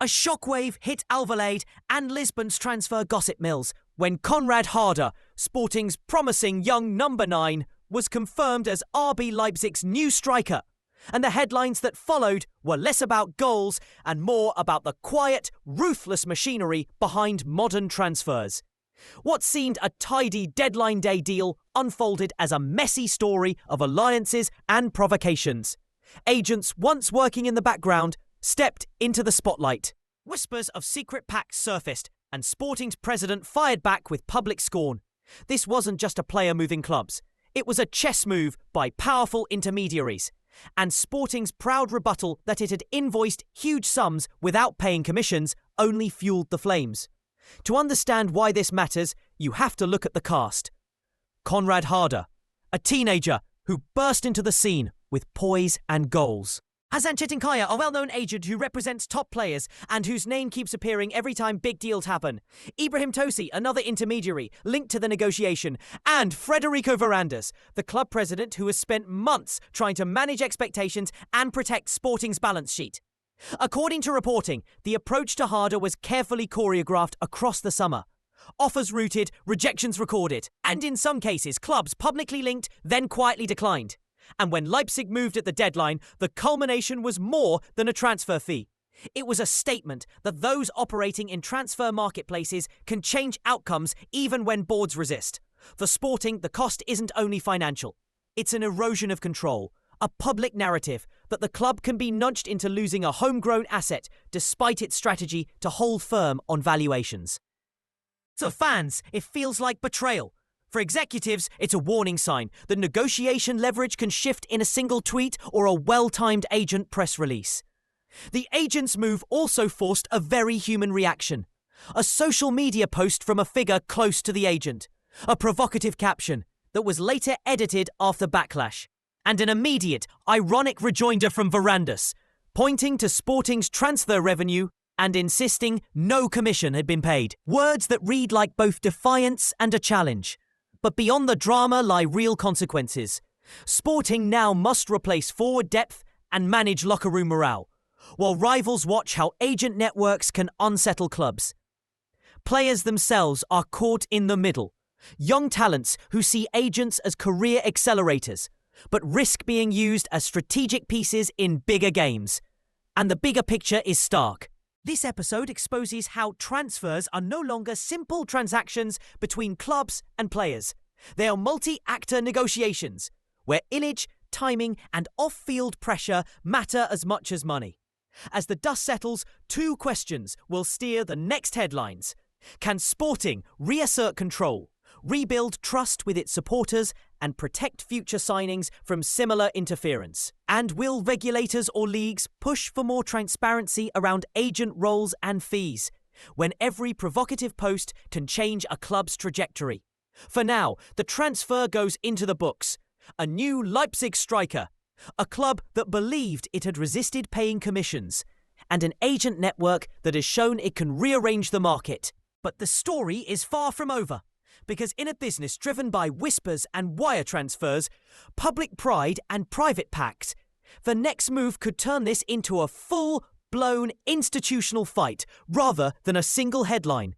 A shockwave hit Alvalade and Lisbon's transfer gossip mills when Conrad Harder, Sporting's promising young number 9, was confirmed as RB Leipzig's new striker. And the headlines that followed were less about goals and more about the quiet, ruthless machinery behind modern transfers. What seemed a tidy deadline day deal unfolded as a messy story of alliances and provocations. Agents once working in the background stepped into the spotlight. Whispers of secret pacts surfaced, and Sporting's president fired back with public scorn. This wasn't just a player moving clubs. It was a chess move by powerful intermediaries. And Sporting's proud rebuttal that it had invoiced huge sums without paying commissions only fueled the flames. To understand why this matters, you have to look at the cast. Conrad Harder, a teenager who burst into the scene with poise and goals. Hasan Çetinkaya, a well-known agent who represents top players and whose name keeps appearing every time big deals happen. Ibrahim Tosi, another intermediary linked to the negotiation. And Frederico Varandas, the club president who has spent months trying to manage expectations and protect Sporting's balance sheet. According to reporting, the approach to Harder was carefully choreographed across the summer. Offers routed, rejections recorded, and in some cases, clubs publicly linked, then quietly declined. And when Leipzig moved at the deadline, the culmination was more than a transfer fee. It was a statement that those operating in transfer marketplaces can change outcomes even when boards resist. For Sporting, the cost isn't only financial. It's an erosion of control, a public narrative that the club can be nudged into losing a homegrown asset despite its strategy to hold firm on valuations. For fans, it feels like betrayal. For executives, it's a warning sign that negotiation leverage can shift in a single tweet or a well-timed agent press release. The agent's move also forced a very human reaction. A social media post from a figure close to the agent. A provocative caption that was later edited after backlash. And an immediate, ironic rejoinder from Varandas, pointing to Sporting's transfer revenue and insisting no commission had been paid. Words that read like both defiance and a challenge. But beyond the drama lie real consequences. Sporting now must replace forward depth and manage locker room morale, while rivals watch how agent networks can unsettle clubs. Players themselves are caught in the middle. Young talents who see agents as career accelerators, but risk being used as strategic pieces in bigger games. And the bigger picture is stark. This episode exposes how transfers are no longer simple transactions between clubs and players. They are multi-actor negotiations, where image, timing, and off-field pressure matter as much as money. As the dust settles, two questions will steer the next headlines. Can Sporting reassert control, rebuild trust with its supporters, and protect future signings from similar interference? And will regulators or leagues push for more transparency around agent roles and fees, when every provocative post can change a club's trajectory? For now, the transfer goes into the books. A new Leipzig striker, a club that believed it had resisted paying commissions, and an agent network that has shown it can rearrange the market. But the story is far from over. Because in a business driven by whispers and wire transfers, public pride and private pacts, the next move could turn this into a full-blown institutional fight rather than a single headline.